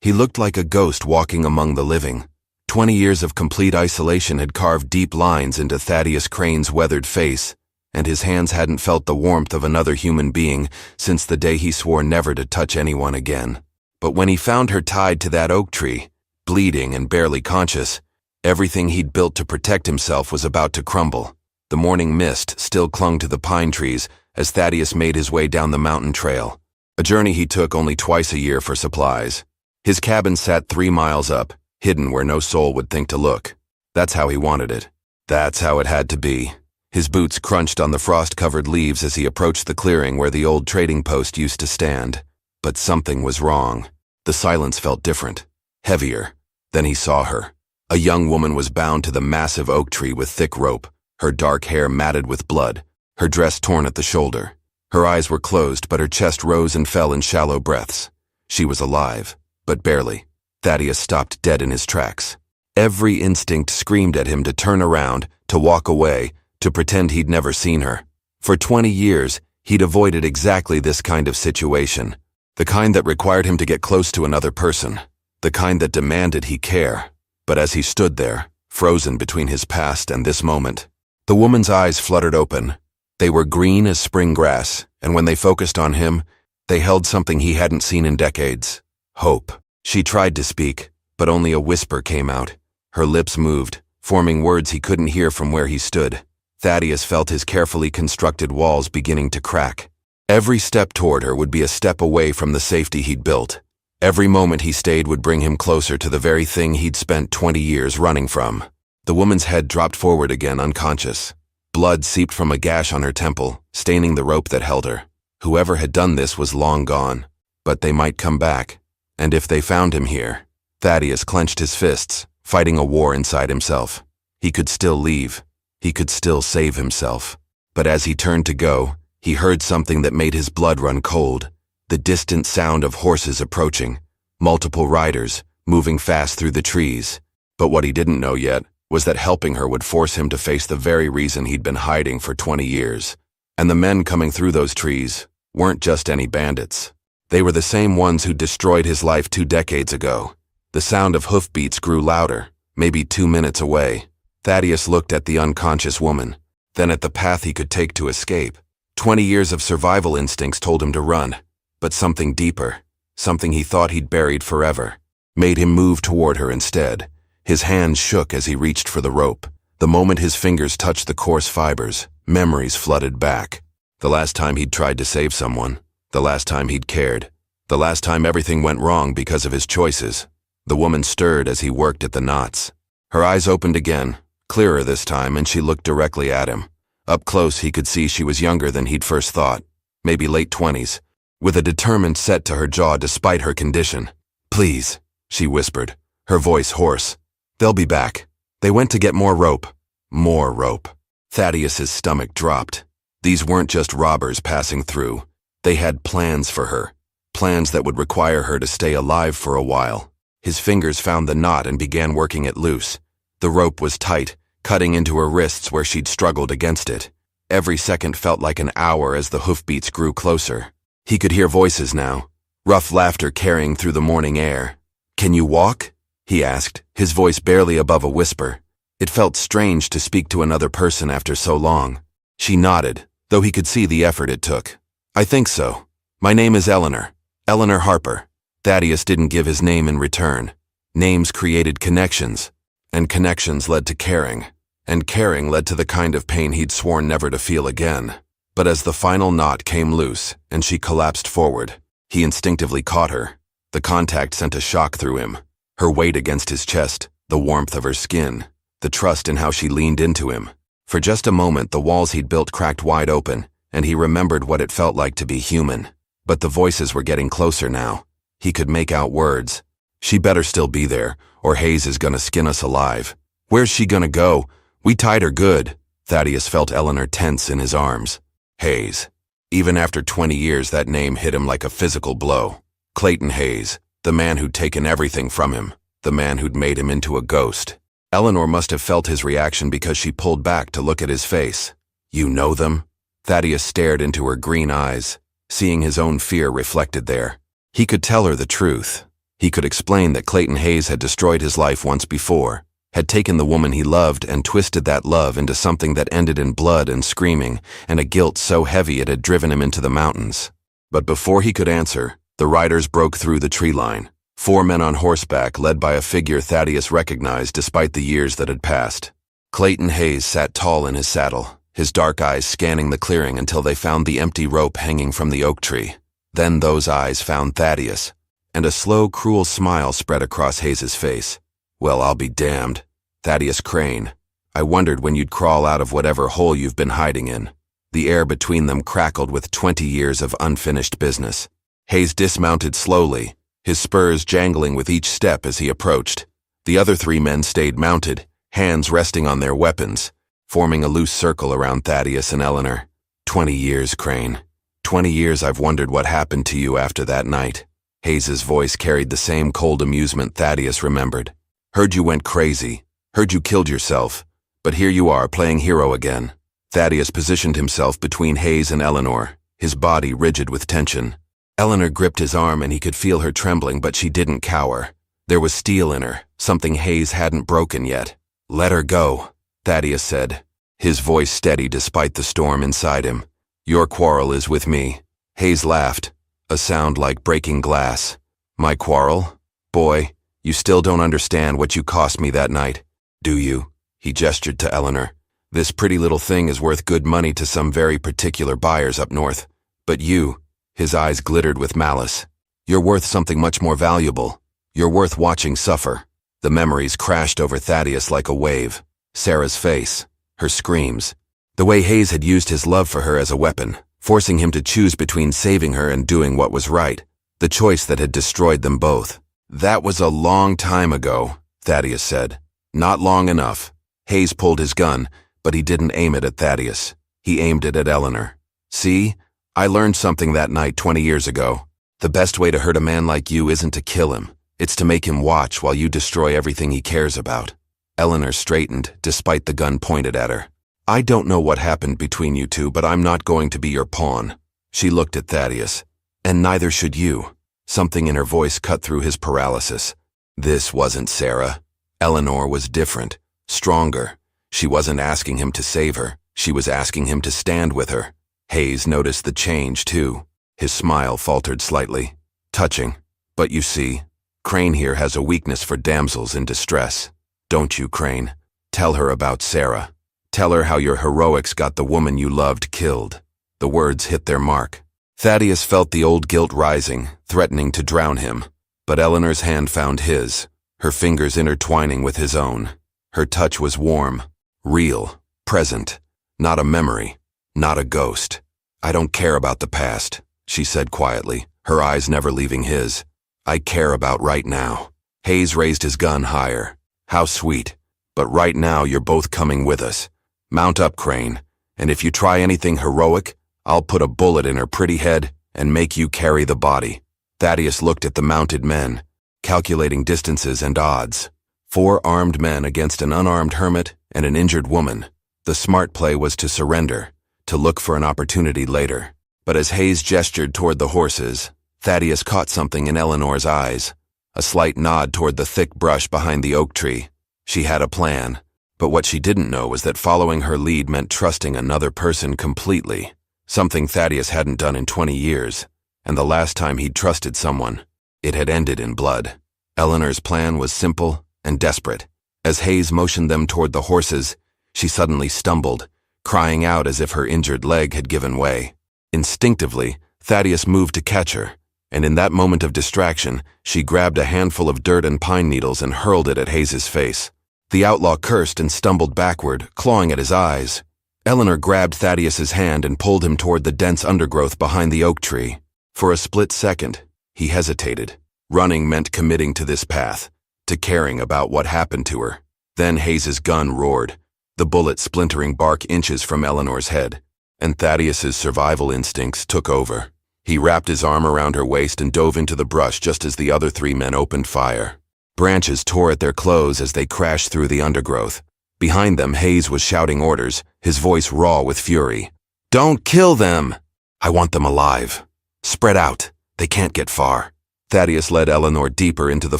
He looked like a ghost walking among the living. 20 years of complete isolation had carved deep lines into Thaddeus Crane's weathered face, and his hands hadn't felt the warmth of another human being since the day he swore never to touch anyone again. But when he found her tied to that oak tree, bleeding and barely conscious, everything he'd built to protect himself was about to crumble. The morning mist still clung to the pine trees as Thaddeus made his way down the mountain trail, a journey he took only twice a year for supplies. His cabin sat 3 miles up, hidden where no soul would think to look. That's how he wanted it. That's how it had to be. His boots crunched on the frost-covered leaves as he approached the clearing where the old trading post used to stand. But something was wrong. The silence felt different, heavier. Then he saw her. A young woman was bound to the massive oak tree with thick rope, her dark hair matted with blood, her dress torn at the shoulder. Her eyes were closed, but her chest rose and fell in shallow breaths. She was alive, but barely. Thaddeus stopped dead in his tracks. Every instinct screamed at him to turn around, to walk away, to pretend he'd never seen her. For 20 years, he'd avoided exactly this kind of situation. The kind that required him to get close to another person. The kind that demanded he care. But as he stood there, frozen between his past and this moment, the woman's eyes fluttered open. They were green as spring grass, and when they focused on him, they held something he hadn't seen in decades. Hope. She tried to speak, but only a whisper came out. Her lips moved, forming words he couldn't hear from where he stood. Thaddeus felt his carefully constructed walls beginning to crack. Every step toward her would be a step away from the safety he'd built. Every moment he stayed would bring him closer to the very thing he'd spent 20 years running from. The woman's head dropped forward again, unconscious. Blood seeped from a gash on her temple, staining the rope that held her. Whoever had done this was long gone. But they might come back. And if they found him here, Thaddeus clenched his fists, fighting a war inside himself. He could still leave. He could still save himself. But as he turned to go, he heard something that made his blood run cold. The distant sound of horses approaching. Multiple riders, moving fast through the trees. But what he didn't know yet was that helping her would force him to face the very reason he'd been hiding for 20 years. And the men coming through those trees weren't just any bandits. They were the same ones who destroyed his life 2 decades ago. The sound of hoofbeats grew louder, maybe 2 minutes away. Thaddeus looked at the unconscious woman, then at the path he could take to escape. 20 years of survival instincts told him to run, but something deeper, something he thought he'd buried forever, made him move toward her instead. His hands shook as he reached for the rope. The moment his fingers touched the coarse fibers, memories flooded back. The last time he'd tried to save someone. The last time he'd cared. The last time everything went wrong because of his choices. The woman stirred as he worked at the knots. Her eyes opened again, clearer this time, and she looked directly at him. Up close, he could see she was younger than he'd first thought, maybe late 20s, with a determined set to her jaw despite her condition. "Please," she whispered, her voice hoarse. "They'll be back. They went to get more rope." More rope. Thaddeus's stomach dropped. These weren't just robbers passing through. They had plans for her, plans that would require her to stay alive for a while. His fingers found the knot and began working it loose. The rope was tight, cutting into her wrists where she'd struggled against it. Every second felt like an hour as the hoofbeats grew closer. He could hear voices now, rough laughter carrying through the morning air. "Can you walk?" he asked, his voice barely above a whisper. It felt strange to speak to another person after so long. She nodded, though he could see the effort it took. "I think so. My name is Eleanor. Eleanor Harper." Thaddeus didn't give his name in return. Names created connections, and connections led to caring, and caring led to the kind of pain he'd sworn never to feel again. But as the final knot came loose and she collapsed forward, he instinctively caught her. The contact sent a shock through him. Her weight against his chest, the warmth of her skin, the trust in how she leaned into him. For just a moment, the walls he'd built cracked wide open, and he remembered what it felt like to be human. But the voices were getting closer now. He could make out words. "She better still be there, or Hayes is gonna skin us alive. Where's she gonna go? We tied her good." Thaddeus felt Eleanor tense in his arms. Hayes. Even after 20 years, that name hit him like a physical blow. Clayton Hayes, the man who'd taken everything from him, the man who'd made him into a ghost. Eleanor must have felt his reaction because she pulled back to look at his face. "You know them?" Thaddeus stared into her green eyes, seeing his own fear reflected there. He could tell her the truth. He could explain that Clayton Hayes had destroyed his life once before, had taken the woman he loved and twisted that love into something that ended in blood and screaming, and a guilt so heavy it had driven him into the mountains. But before he could answer, the riders broke through the tree line. 4 men on horseback, led by a figure Thaddeus recognized despite the years that had passed. Clayton Hayes sat tall in his saddle, his dark eyes scanning the clearing until they found the empty rope hanging from the oak tree. Then those eyes found Thaddeus, and a slow, cruel smile spread across Hayes's face. "Well, I'll be damned. Thaddeus Crane. I wondered when you'd crawl out of whatever hole you've been hiding in." The air between them crackled with 20 years of unfinished business. Hayes dismounted slowly, his spurs jangling with each step as he approached. The other 3 men stayed mounted, hands resting on their weapons, forming a loose circle around Thaddeus and Eleanor. 20 years, Crane. 20 years I've wondered what happened to you after that night." Hayes's voice carried the same cold amusement Thaddeus remembered. "Heard you went crazy. Heard you killed yourself. But here you are, playing hero again." Thaddeus positioned himself between Hayes and Eleanor, his body rigid with tension. Eleanor gripped his arm and he could feel her trembling, but she didn't cower. There was steel in her, something Hayes hadn't broken yet. "Let her go," Thaddeus said, his voice steady despite the storm inside him. "Your quarrel is with me." Hayes laughed, a sound like breaking glass. "My quarrel? Boy, you still don't understand what you cost me that night, do you?" He gestured to Eleanor. "This pretty little thing is worth good money to some very particular buyers up north. But you," his eyes glittered with malice, "you're worth something much more valuable. You're worth watching suffer." The memories crashed over Thaddeus like a wave. Sarah's face, her screams, the way Hayes had used his love for her as a weapon, forcing him to choose between saving her and doing what was right, the choice that had destroyed them both. "That was a long time ago," Thaddeus said. "Not long enough." Hayes pulled his gun, but he didn't aim it at Thaddeus. He aimed it at Eleanor. "See? I learned something that night 20 years ago. The best way to hurt a man like you isn't to kill him. It's to make him watch while you destroy everything he cares about." Eleanor straightened, despite the gun pointed at her. "I don't know what happened between you two, but I'm not going to be your pawn." She looked at Thaddeus. "And neither should you." Something in her voice cut through his paralysis. This wasn't Sarah. Eleanor was different, stronger. She wasn't asking him to save her. She was asking him to stand with her. Hayes noticed the change, too. His smile faltered slightly. "Touching. But you see, Crane here has a weakness for damsels in distress. Don't you, Crane? Tell her about Sarah. Tell her how your heroics got the woman you loved killed." The words hit their mark. Thaddeus felt the old guilt rising, threatening to drown him. But Eleanor's hand found his, her fingers intertwining with his own. Her touch was warm, real, present, not a memory, not a ghost. "I don't care about the past," she said quietly, her eyes never leaving his. "I care about right now." Hayes raised his gun higher. "How sweet. But right now you're both coming with us. Mount up, Crane, and if you try anything heroic, I'll put a bullet in her pretty head and make you carry the body." Thaddeus looked at the mounted men, calculating distances and odds. 4 armed men against an unarmed hermit and an injured woman. The smart play was to surrender, to look for an opportunity later. But as Hayes gestured toward the horses, Thaddeus caught something in Eleanor's eyes, a slight nod toward the thick brush behind the oak tree. She had a plan, but what she didn't know was that following her lead meant trusting another person completely, something Thaddeus hadn't done in 20 years, and the last time he'd trusted someone, it had ended in blood. Eleanor's plan was simple and desperate. As Hayes motioned them toward the horses, she suddenly stumbled, crying out as if her injured leg had given way. Instinctively, Thaddeus moved to catch her, and in that moment of distraction, she grabbed a handful of dirt and pine needles and hurled it at Hayes's face. The outlaw cursed and stumbled backward, clawing at his eyes. Eleanor grabbed Thaddeus's hand and pulled him toward the dense undergrowth behind the oak tree. For a split second, he hesitated. Running meant committing to this path, to caring about what happened to her. Then Hayes's gun roared, the bullet splintering bark inches from Eleanor's head, and Thaddeus's survival instincts took over. He wrapped his arm around her waist and dove into the brush just as the other 3 men opened fire. Branches tore at their clothes as they crashed through the undergrowth. Behind them, Hayes was shouting orders, his voice raw with fury. "Don't kill them! I want them alive. Spread out. They can't get far." Thaddeus led Eleanor deeper into the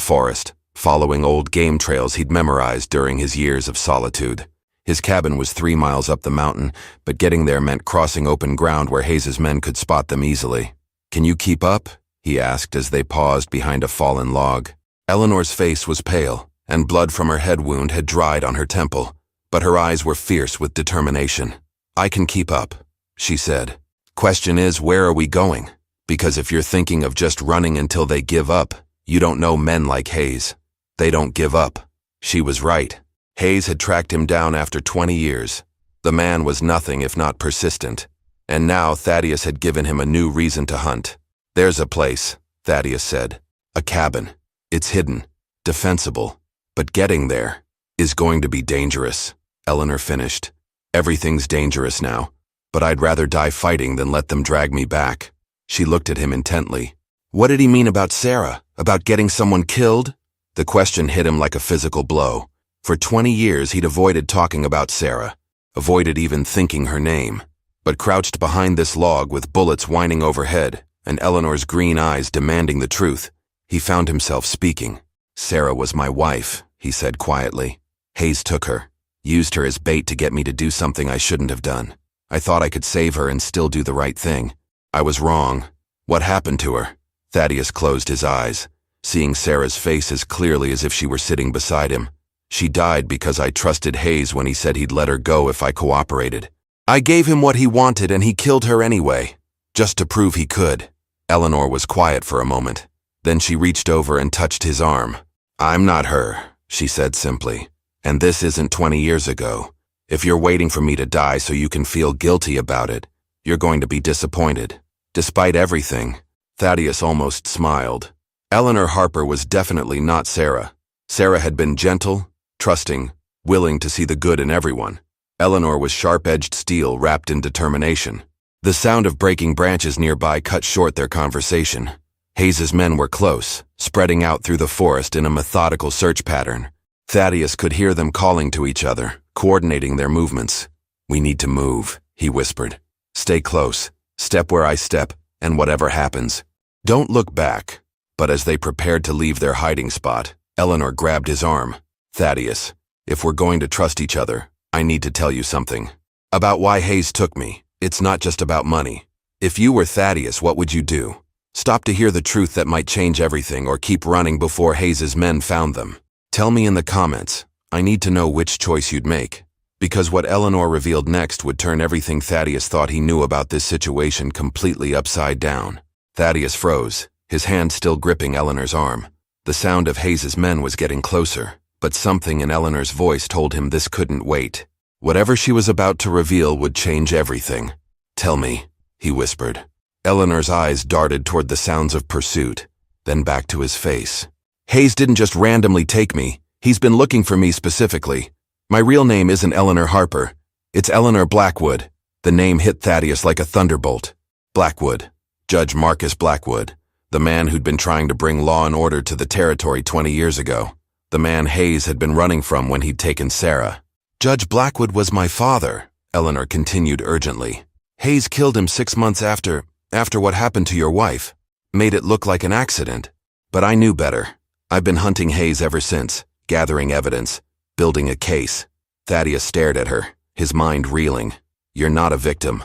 forest, following old game trails he'd memorized during his years of solitude. His cabin was 3 miles up the mountain, but getting there meant crossing open ground where Hayes's men could spot them easily. "Can you keep up?" he asked as they paused behind a fallen log. Eleanor's face was pale, and blood from her head wound had dried on her temple, but her eyes were fierce with determination. "I can keep up," she said. "Question is, where are we going? Because if you're thinking of just running until they give up, you don't know men like Hayes. They don't give up." She was right. Hayes had tracked him down after 20 years. The man was nothing if not persistent, and now Thaddeus had given him a new reason to hunt. "There's a place," Thaddeus said. "A cabin. It's hidden, defensible, but getting there is going to be dangerous," Eleanor finished. "Everything's dangerous now, but I'd rather die fighting than let them drag me back." She looked at him intently. What did he mean about Sarah? About getting someone killed? The question hit him like a physical blow. For 20 years he'd avoided talking about Sarah, avoided even thinking her name. But crouched behind this log with bullets whining overhead and Eleanor's green eyes demanding the truth, he found himself speaking. "Sarah was my wife," he said quietly. "Hayes took her, used her as bait to get me to do something I shouldn't have done. I thought I could save her and still do the right thing. I was wrong. What happened to her?" Thaddeus closed his eyes, seeing Sarah's face as clearly as if she were sitting beside him. "She died because I trusted Hayes when he said he'd let her go if I cooperated. I gave him what he wanted and he killed her anyway, just to prove he could." Eleanor was quiet for a moment. Then she reached over and touched his arm. "I'm not her," she said simply. "And this isn't 20 years ago. If you're waiting for me to die so you can feel guilty about it, you're going to be disappointed." Despite everything, Thaddeus almost smiled. Eleanor Harper was definitely not Sarah. Sarah had been gentle, trusting, willing to see the good in everyone. Eleanor was sharp-edged steel wrapped in determination. The sound of breaking branches nearby cut short their conversation. Hayes's men were close, spreading out through the forest in a methodical search pattern. Thaddeus could hear them calling to each other, coordinating their movements. "We need to move," he whispered. "Stay close, step where I step, and whatever happens, don't look back." But as they prepared to leave their hiding spot, Eleanor grabbed his arm. "Thaddeus, if we're going to trust each other, I need to tell you something. About why Hayes took me. It's not just about money. If you were Thaddeus, what would you do? Stop to hear the truth that might change everything or keep running before Hayes's men found them? Tell me in the comments. I need to know which choice you'd make. Because what Eleanor revealed next would turn everything Thaddeus thought he knew about this situation completely upside down." Thaddeus froze, his hand still gripping Eleanor's arm. The sound of Hayes's men was getting closer, but something in Eleanor's voice told him this couldn't wait. Whatever she was about to reveal would change everything. "Tell me," he whispered. Eleanor's eyes darted toward the sounds of pursuit, then back to his face. "Hayes didn't just randomly take me. He's been looking for me specifically. My real name isn't Eleanor Harper. It's Eleanor Blackwood." The name hit Thaddeus like a thunderbolt. Blackwood. Judge Marcus Blackwood. The man who'd been trying to bring law and order to the territory 20 years ago. The man Hayes had been running from when he'd taken Sarah. "Judge Blackwood was my father," Eleanor continued urgently. "Hayes killed him 6 months after what happened to your wife. Made it look like an accident. But I knew better. I've been hunting Hayes ever since, gathering evidence, building a case." Thaddeus stared at her, his mind reeling. "You're not a victim.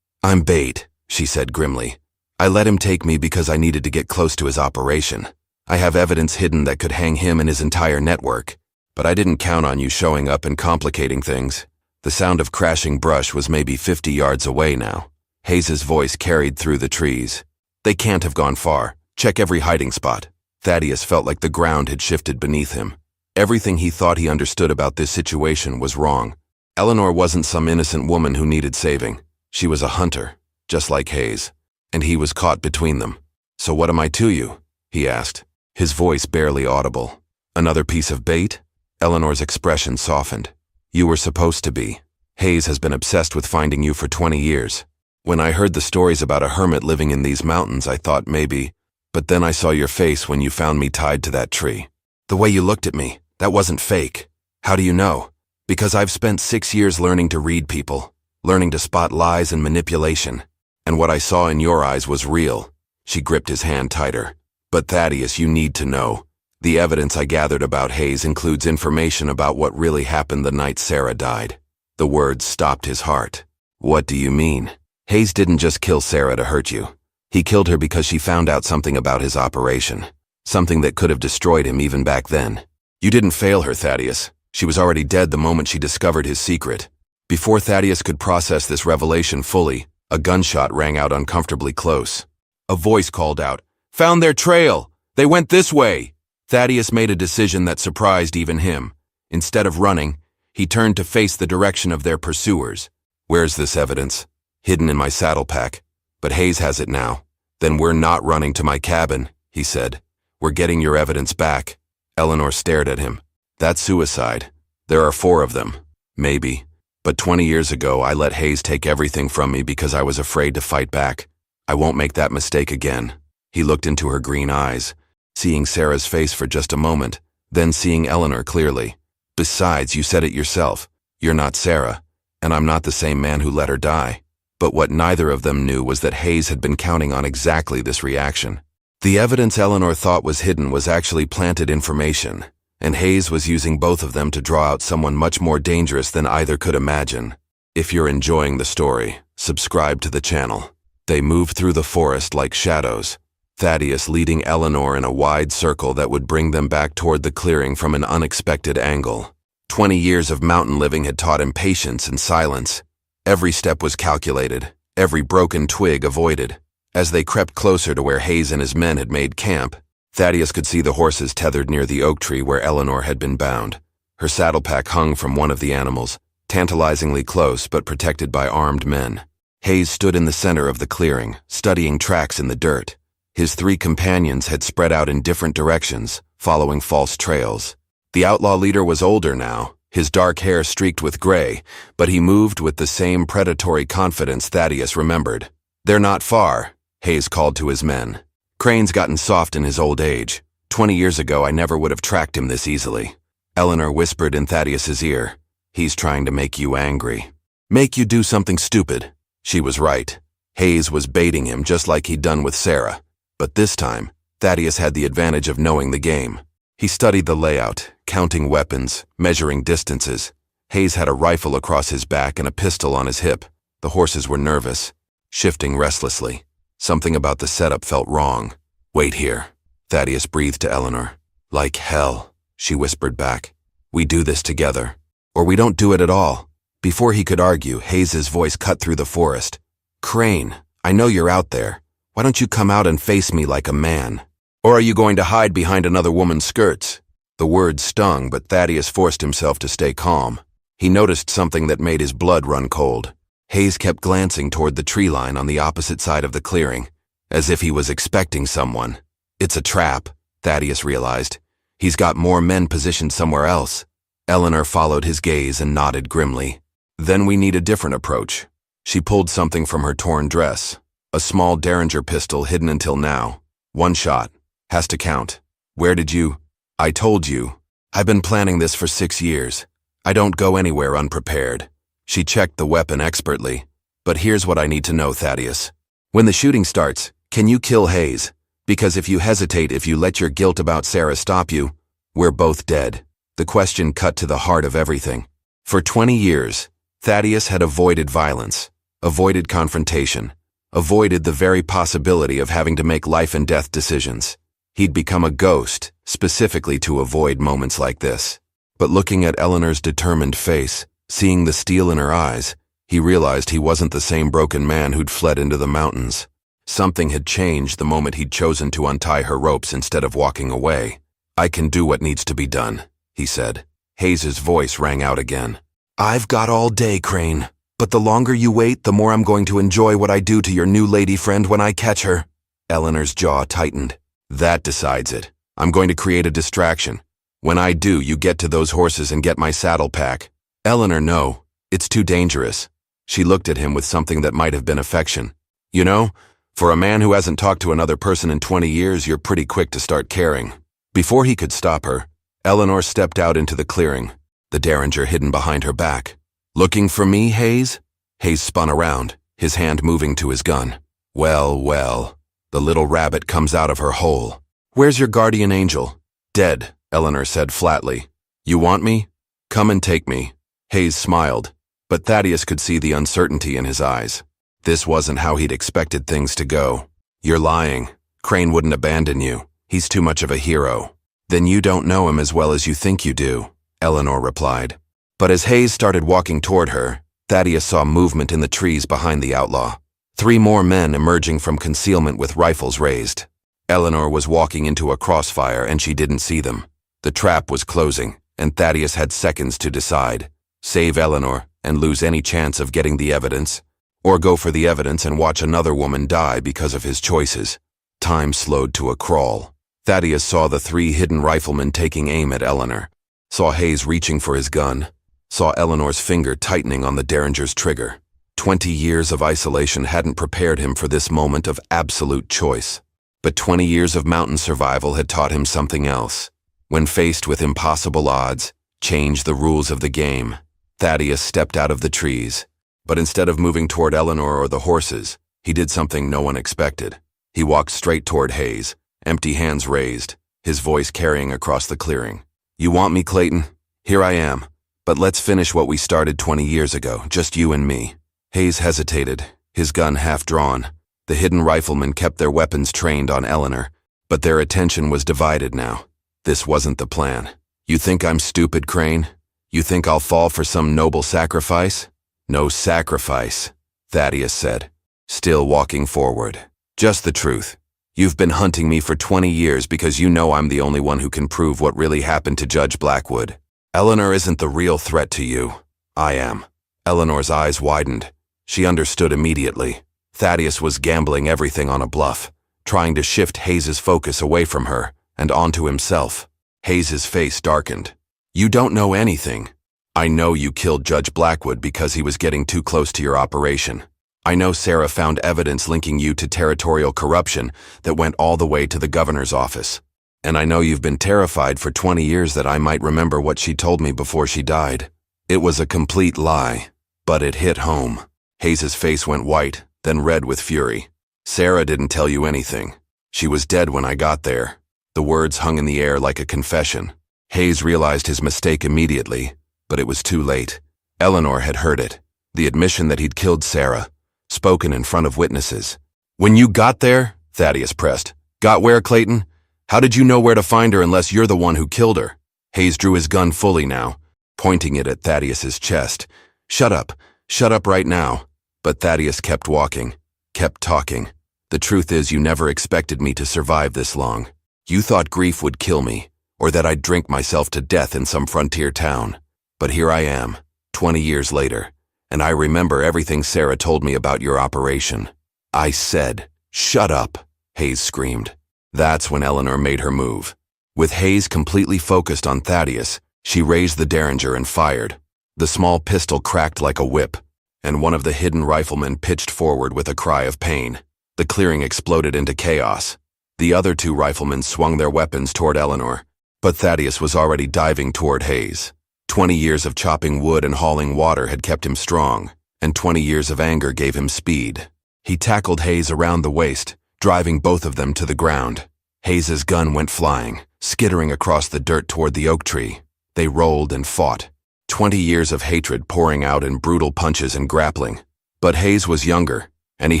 I'm bait," she said grimly. "I let him take me because I needed to get close to his operation. I have evidence hidden that could hang him and his entire network. But I didn't count on you showing up and complicating things." The sound of crashing brush was maybe 50 yards away now. Hayes's voice carried through the trees. "They can't have gone far. Check every hiding spot." Thaddeus felt like the ground had shifted beneath him. Everything he thought he understood about this situation was wrong. Eleanor wasn't some innocent woman who needed saving. She was a hunter, just like Hayes. And he was caught between them. "So what am I to you?" he asked, his voice barely audible. "Another piece of bait?" Eleanor's expression softened. "You were supposed to be. Hayes has been obsessed with finding you for 20 years. When I heard the stories about a hermit living in these mountains, I thought maybe, but then I saw your face when you found me tied to that tree. The way you looked at me, that wasn't fake. How do you know? Because I've spent 6 years learning to read people, learning to spot lies and manipulation. And what I saw in your eyes was real." She gripped his hand tighter. But Thaddeus, you need to know. The evidence I gathered about Hayes includes information about what really happened the night Sarah died. The words stopped his heart. What do you mean? Hayes didn't just kill Sarah to hurt you. He killed her because she found out something about his operation. Something that could have destroyed him even back then. You didn't fail her, Thaddeus. She was already dead the moment she discovered his secret. Before Thaddeus could process this revelation fully, a gunshot rang out uncomfortably close. A voice called out, "Found their trail! They went this way!" Thaddeus made a decision that surprised even him. Instead of running, he turned to face the direction of their pursuers. Where's this evidence? Hidden in my saddle pack. But Hayes has it now. Then we're not running to my cabin, he said. We're getting your evidence back. Eleanor stared at him. That's suicide. There are 4 of them. Maybe. But 20 years ago, I let Hayes take everything from me because I was afraid to fight back. I won't make that mistake again. He looked into her green eyes, seeing Sarah's face for just a moment, then seeing Eleanor clearly. Besides, you said it yourself. You're not Sarah, and I'm not the same man who let her die. But what neither of them knew was that Hayes had been counting on exactly this reaction. The evidence Eleanor thought was hidden was actually planted information, and Hayes was using both of them to draw out someone much more dangerous than either could imagine. If you're enjoying the story, subscribe to the channel. They moved through the forest like shadows, Thaddeus leading Eleanor in a wide circle that would bring them back toward the clearing from an unexpected angle. 20 years of mountain living had taught him patience and silence. Every step was calculated, every broken twig avoided. As they crept closer to where Hayes and his men had made camp, Thaddeus could see the horses tethered near the oak tree where Eleanor had been bound. Her saddle pack hung from one of the animals, tantalizingly close but protected by armed men. Hayes stood in the center of the clearing, studying tracks in the dirt. His 3 companions had spread out in different directions, following false trails. The outlaw leader was older now, his dark hair streaked with gray, but he moved with the same predatory confidence Thaddeus remembered. They're not far, Hayes called to his men. Crane's gotten soft in his old age. 20 years ago, I never would have tracked him this easily. Eleanor whispered in Thaddeus's ear. He's trying to make you angry. Make you do something stupid. She was right. Hayes was baiting him just like he'd done with Sarah. But this time, Thaddeus had the advantage of knowing the game. He studied the layout, counting weapons, measuring distances. Hayes had a rifle across his back and a pistol on his hip. The horses were nervous, shifting restlessly. Something about the setup felt wrong. Wait here, Thaddeus breathed to Eleanor. Like hell, she whispered back. We do this together, or we don't do it at all. Before he could argue, Hayes's voice cut through the forest. Crane, I know you're out there. Why don't you come out and face me like a man? Or are you going to hide behind another woman's skirts? The words stung, but Thaddeus forced himself to stay calm. He noticed something that made his blood run cold. Hayes kept glancing toward the tree line on the opposite side of the clearing, as if he was expecting someone. It's a trap, Thaddeus realized. He's got more men positioned somewhere else. Eleanor followed his gaze and nodded grimly. Then we need a different approach. She pulled something from her torn dress. A small Derringer pistol hidden until now. 1 shot. Has to count. Where did you? I told you. I've been planning this for 6 years. I don't go anywhere unprepared. She checked the weapon expertly. But here's what I need to know, Thaddeus. When the shooting starts, can you kill Hayes? Because if you hesitate, if you let your guilt about Sarah stop you, we're both dead. The question cut to the heart of everything. For 20 years, Thaddeus had avoided violence, avoided confrontation, avoided the very possibility of having to make life and death decisions. He'd become a ghost, specifically to avoid moments like this. But looking at Eleanor's determined face, seeing the steel in her eyes, he realized he wasn't the same broken man who'd fled into the mountains. Something had changed the moment he'd chosen to untie her ropes instead of walking away. I can do what needs to be done, he said. Hayes's voice rang out again. I've got all day, Crane. But the longer you wait, the more I'm going to enjoy what I do to your new lady friend when I catch her. Eleanor's jaw tightened. That decides it. I'm going to create a distraction. When I do, you get to those horses and get my saddle pack. Eleanor, no. It's too dangerous. She looked at him with something that might have been affection. You know, for a man who hasn't talked to another person in 20 years, you're pretty quick to start caring. Before he could stop her, Eleanor stepped out into the clearing, the Derringer hidden behind her back. Looking for me, Hayes? Hayes spun around, his hand moving to his gun. Well, well. The little rabbit comes out of her hole. Where's your guardian angel? Dead, Eleanor said flatly. You want me? Come and take me. Hayes smiled, but Thaddeus could see the uncertainty in his eyes. This wasn't how he'd expected things to go. You're lying. Crane wouldn't abandon you. He's too much of a hero. Then you don't know him as well as you think you do, Eleanor replied. But as Hayes started walking toward her, Thaddeus saw movement in the trees behind the outlaw. 3 more men emerging from concealment with rifles raised. Eleanor was walking into a crossfire and she didn't see them. The trap was closing, and Thaddeus had seconds to decide. Save Eleanor and lose any chance of getting the evidence, or go for the evidence and watch another woman die because of his choices. Time slowed to a crawl. Thaddeus saw the 3 hidden riflemen taking aim at Eleanor, saw Hayes reaching for his gun, saw Eleanor's finger tightening on the Derringer's trigger. 20 years of isolation hadn't prepared him for this moment of absolute choice. But 20 years of mountain survival had taught him something else. When faced with impossible odds, change the rules of the game. Thaddeus stepped out of the trees, but instead of moving toward Eleanor or the horses, he did something no one expected. He walked straight toward Hayes, empty hands raised, his voice carrying across the clearing. You want me, Clayton? Here I am. But let's finish what we started 20 years ago, just you and me. Hayes hesitated, his gun half drawn. The hidden riflemen kept their weapons trained on Eleanor, but their attention was divided now. This wasn't the plan. You think I'm stupid, Crane? You think I'll fall for some noble sacrifice? No sacrifice, Thaddeus said, still walking forward. Just the truth. You've been hunting me for 20 years because you know I'm the only one who can prove what really happened to Judge Blackwood. Eleanor isn't the real threat to you. I am. Eleanor's eyes widened. She understood immediately. Thaddeus was gambling everything on a bluff, trying to shift Hayes's focus away from her and onto himself. Hayes's face darkened. You don't know anything. I know you killed Judge Blackwood because he was getting too close to your operation. I know Sarah found evidence linking you to territorial corruption that went all the way to the governor's office. And I know you've been terrified for 20 years that I might remember what she told me before she died. It was a complete lie, but it hit home. Hayes's face went white, then red with fury. Sarah didn't tell you anything. She was dead when I got there. The words hung in the air like a confession. Hayes realized his mistake immediately, but it was too late. Eleanor had heard it. The admission that he'd killed Sarah, spoken in front of witnesses. When you got there, Thaddeus pressed. Got where, Clayton? How did you know where to find her unless you're the one who killed her? Hayes drew his gun fully now, pointing it at Thaddeus's chest. Shut up right now. But Thaddeus kept walking, kept talking. The truth is you never expected me to survive this long. You thought grief would kill me, or that I'd drink myself to death in some frontier town. But here I am, 20 years later, and I remember everything Sarah told me about your operation. I said, shut up, Hayes screamed. That's when Eleanor made her move. With Hayes completely focused on Thaddeus, she raised the Derringer and fired. The small pistol cracked like a whip, and one of the hidden riflemen pitched forward with a cry of pain. The clearing exploded into chaos. The other 2 riflemen swung their weapons toward Eleanor, but Thaddeus was already diving toward Hayes. 20 years of chopping wood and hauling water had kept him strong, and 20 years of anger gave him speed. He tackled Hayes around the waist, driving both of them to the ground. Hayes's gun went flying, skittering across the dirt toward the oak tree. They rolled and fought. 20 years of hatred pouring out in brutal punches and grappling. But Hayes was younger, and he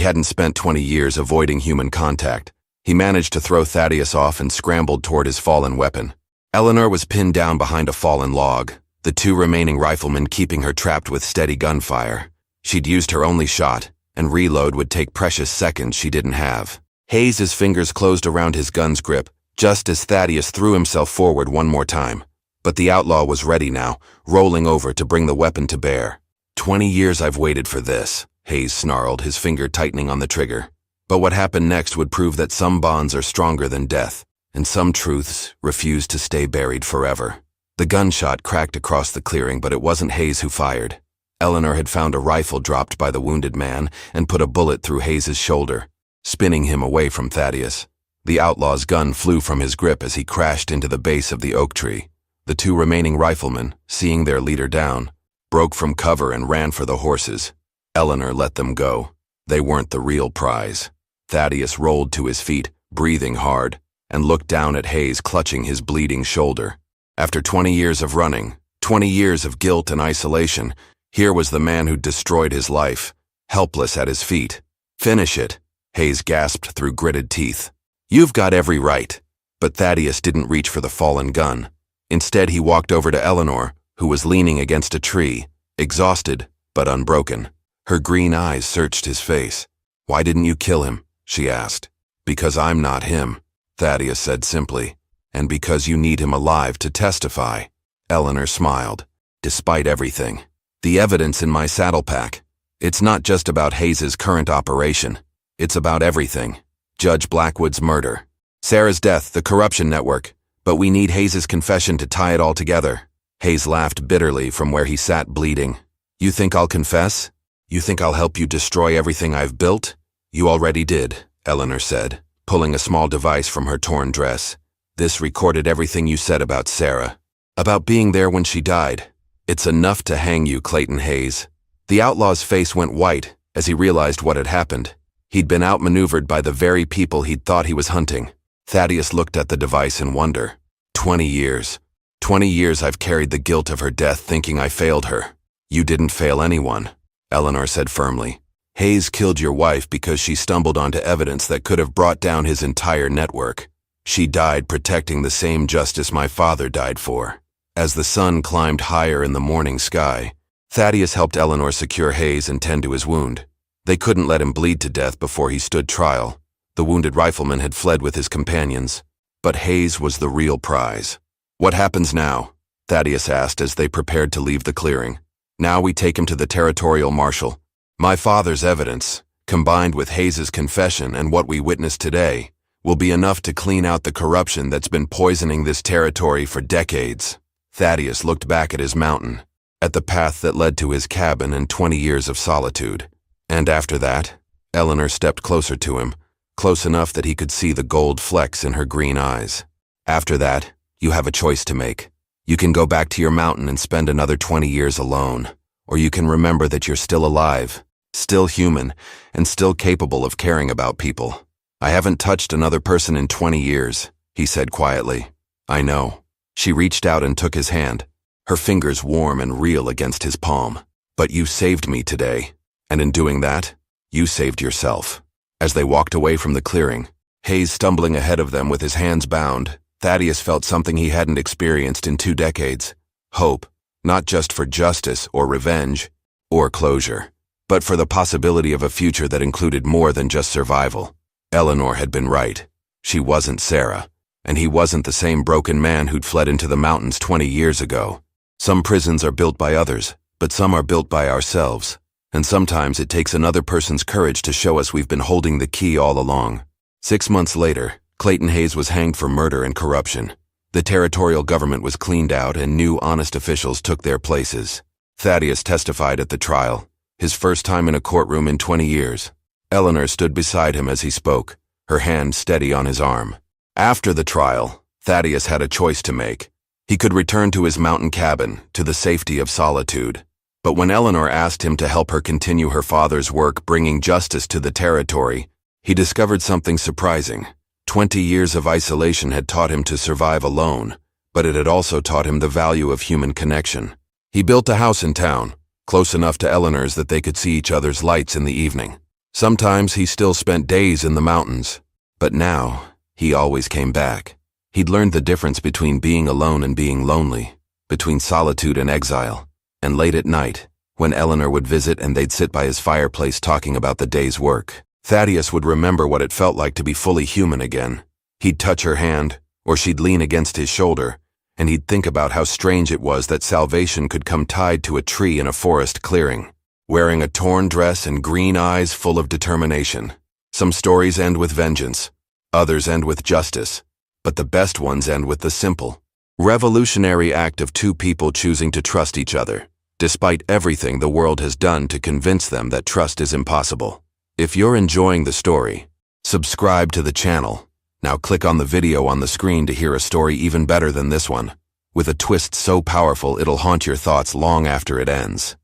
hadn't spent 20 years avoiding human contact. He managed to throw Thaddeus off and scrambled toward his fallen weapon. Eleanor was pinned down behind a fallen log, the 2 remaining riflemen keeping her trapped with steady gunfire. She'd used her only shot, and reload would take precious seconds she didn't have. Hayes's fingers closed around his gun's grip, just as Thaddeus threw himself forward one more time. But the outlaw was ready now, rolling over to bring the weapon to bear. 20 years I've waited for this, Hayes snarled, his finger tightening on the trigger. But what happened next would prove that some bonds are stronger than death, and some truths refuse to stay buried forever. The gunshot cracked across the clearing, but it wasn't Hayes who fired. Eleanor had found a rifle dropped by the wounded man and put a bullet through Hayes's shoulder, spinning him away from Thaddeus. The outlaw's gun flew from his grip as he crashed into the base of the oak tree. The 2 remaining riflemen, seeing their leader down, broke from cover and ran for the horses. Eleanor let them go. They weren't the real prize. Thaddeus rolled to his feet, breathing hard. and looked down at Hayes clutching his bleeding shoulder. After 20 years of running, 20 years of guilt and isolation, here was the man who'd destroyed his life, helpless at his feet. "Finish it," Hayes gasped through gritted teeth. "You've got every right." But Thaddeus didn't reach for the fallen gun. Instead, he walked over to Eleanor, who was leaning against a tree, exhausted but unbroken. Her green eyes searched his face. "Why didn't you kill him?" she asked. "Because I'm not him," Thaddeus said simply. "And because you need him alive to testify." Eleanor smiled. "Despite everything. The evidence in my saddle pack. It's not just about Hayes's current operation. It's about everything. Judge Blackwood's murder, Sarah's death, the corruption network. But we need Hayes's confession to tie it all together." Hayes laughed bitterly from where he sat bleeding. "You think I'll confess? You think I'll help you destroy everything I've built? You already did," Eleanor said, pulling a small device from her torn dress. "This recorded everything you said about Sarah. About being there when she died. It's enough to hang you, Clayton Hayes." The outlaw's face went white as he realized what had happened. He'd been outmaneuvered by the very people he'd thought he was hunting. Thaddeus looked at the device in wonder. 20 years. 20 years I've carried the guilt of her death thinking I failed her. "You didn't fail anyone," Eleanor said firmly. "Hayes killed your wife because she stumbled onto evidence that could have brought down his entire network. She died protecting the same justice my father died for." As the sun climbed higher in the morning sky, Thaddeus helped Eleanor secure Hayes and tend to his wound. They couldn't let him bleed to death before he stood trial. The wounded rifleman had fled with his companions. But Hayes was the real prize. "What happens now?" Thaddeus asked as they prepared to leave the clearing. "Now we take him to the territorial marshal. My father's evidence, combined with Hayes's confession and what we witnessed today, will be enough to clean out the corruption that's been poisoning this territory for decades." Thaddeus looked back at his mountain, at the path that led to his cabin and 20 years of solitude. "And after that?" Eleanor stepped closer to him, close enough that he could see the gold flecks in her green eyes. "After that, you have a choice to make. You can go back to your mountain and spend another 20 years alone, or you can remember that you're still alive, still human, and still capable of caring about people." "I haven't touched another person in 20 years, he said quietly. "I know." She reached out and took his hand, her fingers warm and real against his palm. "But you saved me today, and in doing that, you saved yourself." As they walked away from the clearing, Hayes stumbling ahead of them with his hands bound, Thaddeus felt something he hadn't experienced in 2 decades. Hope, not just for justice or revenge or closure, but for the possibility of a future that included more than just survival. Eleanor had been right. She wasn't Sarah, and he wasn't the same broken man who'd fled into the mountains 20 years ago. Some prisons are built by others, but some are built by ourselves. And sometimes it takes another person's courage to show us we've been holding the key all along. 6 months later, Clayton Hayes was hanged for murder and corruption. The territorial government was cleaned out and new honest officials took their places. Thaddeus testified at the trial, his first time in a courtroom in 20 years. Eleanor stood beside him as he spoke, her hand steady on his arm. After the trial, Thaddeus had a choice to make. He could return to his mountain cabin, to the safety of solitude. But when Eleanor asked him to help her continue her father's work bringing justice to the territory, he discovered something surprising. 20 years of isolation had taught him to survive alone, but it had also taught him the value of human connection. He built a house in town, close enough to Eleanor's that they could see each other's lights in the evening. Sometimes he still spent days in the mountains, but now he always came back. He'd learned the difference between being alone and being lonely, between solitude and exile. And late at night, when Eleanor would visit and they'd sit by his fireplace talking about the day's work, Thaddeus would remember what it felt like to be fully human again. He'd touch her hand, or she'd lean against his shoulder, and he'd think about how strange it was that salvation could come tied to a tree in a forest clearing, wearing a torn dress and green eyes full of determination. Some stories end with vengeance, others end with justice, but the best ones end with the simple, revolutionary act of 2 people choosing to trust each other, despite everything the world has done to convince them that trust is impossible. If you're enjoying the story, subscribe to the channel. Now click on the video on the screen to hear a story even better than this one, with a twist so powerful it'll haunt your thoughts long after it ends.